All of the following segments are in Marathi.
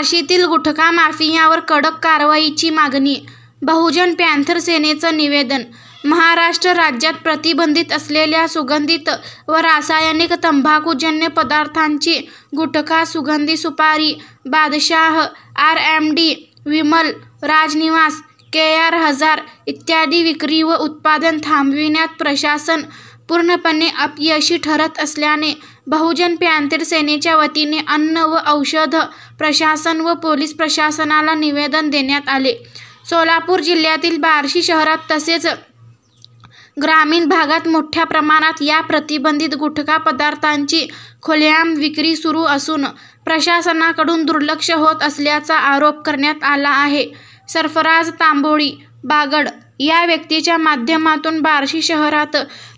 बार्शीतील गुटखा माफियावर कडक कारवाईची मागणी. बहुजन पॅंथर सेनेचं निवेदन. महाराष्ट्र राज्यात प्रतिबंधित असलेल्या सुगंधित व रासायनिक तंबाखूजन्य पदार्थांची गुटखा, सुगंधी सुपारी, बादशाह, RMD, विमल, राजनिवास, KR1000 इत्यादी विक्री व उत्पादन थांबविण्यात प्रशासन पूर्णपणे अपयशी ठरत असल्याने बहुजन पॅंथर सेनेच्या वतीने अन्न व औषध प्रशासन व पोलीस प्रशासनाला निवेदन देण्यात आले. सोलापूर जिल्ह्यातील बार्शी शहरात तसेच ग्रामीण भागात मोठ्या प्रमाणात या प्रतिबंधित गुटखा पदार्थांची खुलेआम विक्री सुरू असून प्रशासनाकडून दुर्लक्ष होत असल्याचा आरोप करण्यात आला आहे. सरफराज तांबोळी बागड या व्यक्तीच्या माध्यमातून बार्शी शहरात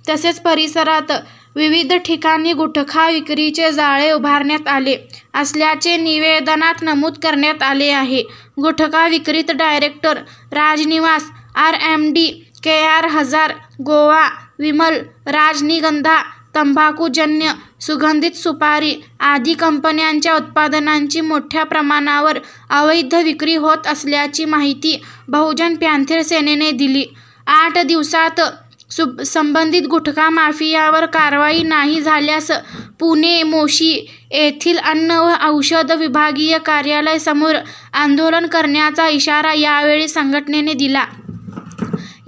तसेच परिसरात विविध ठिकाणी गुटखा विक्रीचे जाळे उभारण्यात आले असल्याचे निवेदनात नमूद करण्यात आले आहे. गुटखा विक्रीत डायरेक्टर, राजनिवास, RMD, KR1000, गोवा, विमल, राजनिगंधा, तंबाखूजन्य, सुगंधित सुपारी आदी कंपन्यांच्या उत्पादनांची मोठ्या प्रमाणावर अवैध विक्री होत असल्याची माहिती बहुजन पॅंथर सेनेने दिली. 8 दिवसात संबंधित गुटखा माफियावर कारवाई नाही झाल्यास पुणे, मोशी येथील अन्न व औषध विभागीय कार्यालय समोर आंदोलन करण्याचा इशारा यावेळी संघटनेने दिला.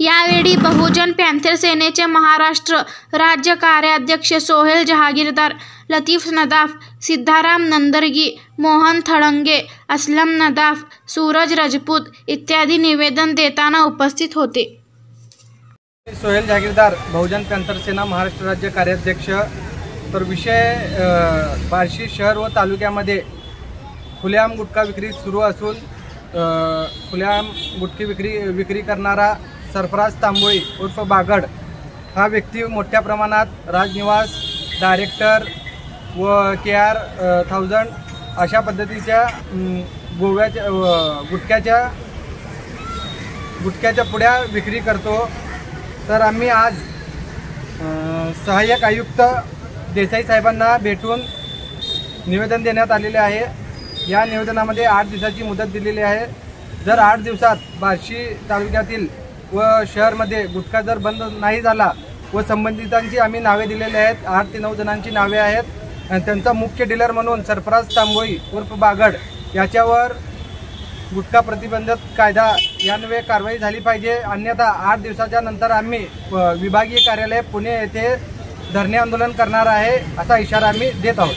यावेळी बहुजन पॅंथर सेनेचे महाराष्ट्र राज्य कार्याध्यक्ष सोहेल जहागीरदार, लतीफ नदाफ, सिद्धाराम नंदरगी, मोहन थळंगे, असलम नदाफ, सूरज राजपूत इत्यादी निवेदन देताना उपस्थित होते. सोहेल जहागीरदार, बहुजन पॅंथर सेना महाराष्ट्र राज्य कार्याध्यक्ष. तर विषय बार्शी शहर व तालुक्यामध्ये खुलेआम गुटखा विक्री सुरू असून खुलेआम गुटखी विक्री करणारा सरफराज तांबोळी उर्फ बागड हा व्यक्ती मोठ्या प्रमाणात राजनिवास, डायरेक्टर व KR1000 अशा पद्धतीच्या गुटख्याच्या पुड्या विक्री करतो. तर आम्ही आज सहाय्यक आयुक्त देसाई साहेबांना भेटून निवेदन देण्यात आलेले आहे. या निवेदनामध्ये 8 दिवसाची मुदत दिलेली आहे. जर 8 दिवसात बार्शी तालुक्यातील व शहरमध्ये गुटखा जर बंद नाही झाला व संबंधितांची आम्ही नावे दिलेली आहेत. 8 ते 9 जणांची नावे आहेत आणि त्यांचा मुख्य डीलर म्हणून सरफराज तांबोळी उर्फ बागड याच्यावर गुटखा प्रतिबंधक कायदा यान्वये कारवाई झाली पाहिजे. अन्यथा 8 दिवसाच्या नंतर आम्ही विभागीय कार्यालय पुणे येथे धरणे आंदोलन करणार आहे असा इशारा आम्ही देत आहोत.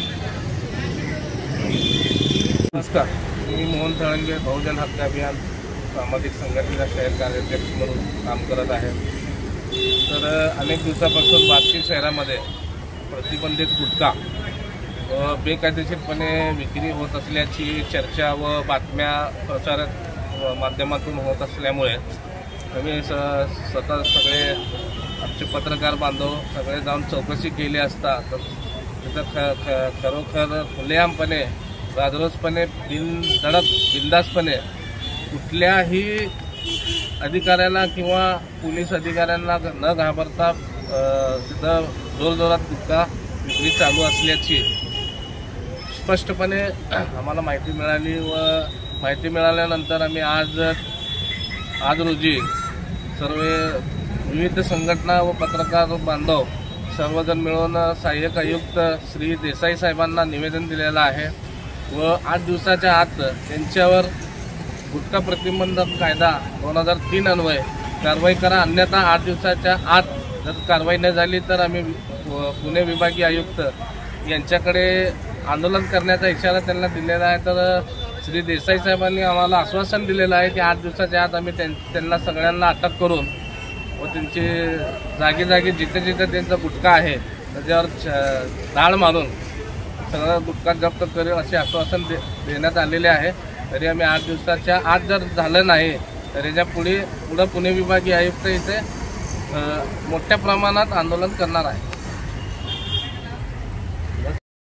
नमस्कार, मी मोहन थळंगे, बहुजन हक्क अभियान सामाजिक संघटनेचा शहर कार्याध्यक्ष म्हणून काम करत आहे. तर अनेक दिवसापासून बार्शी शहरामध्ये प्रतिबंधित गुटखा बेकायदेशीरपणे विक्री होत असल्याची चर्चा व बातम्या प्रसार माध्यमातून होत असल्यामुळे आम्ही स्वतः सगळे आमचे पत्रकार बांधव सगळे जाऊन चौकशी केली असता तर तिथं खरोखर खुलेआमपणे राजरोसपणे बिनधास्तपणे कुठल्याही अधिकाऱ्याला किंवा पोलीस अधिकाऱ्यांना न घाबरता तिथं जोरजोरात गुटखा विक्री चालू असल्याची स्पष्टपणे आम्हाला माहिती मिळाली व माहिती मिळाल्यानंतर आम्ही आज रोजी सर्व विविध संघटना व पत्रकार बांधव सर्वजण मिळून सहाय्यक आयुक्त श्री देसाई साहेबांना निवेदन दिलेलं आहे व 8 दिवसाच्या आत त्यांच्यावर गुटखा प्रतिबंधक कायदा 2003 अन्वये कारवाई करा. अन्यथा 8 दिवसाच्या आत जर कारवाई न झाली तर आम्ही पुणे विभागीय आयुक्त यांच्याकडे आंदोलन करण्याचा इशारा त्यांना दिलेला आहे. तर श्री देसाई साहेबांनी आम्हाला आश्वासन दिलेलं आहे की 8 दिवसाच्या आत आम्ही त्यांना सगळ्यांना अटक करून व त्यांची जागी जिथे त्यांचा गुटखा आहे त्याच्यावर धाड मारून सगळं गुटखा जप्त करेल असे आश्वासन देण्यात आलेले आहे. तरी आम्ही 8 दिवसाच्या आत जर झालं नाही तर याच्या पुढे पुणे विभागीय आयुक्त इथे मोठ्या प्रमाणात आंदोलन करणार आहे.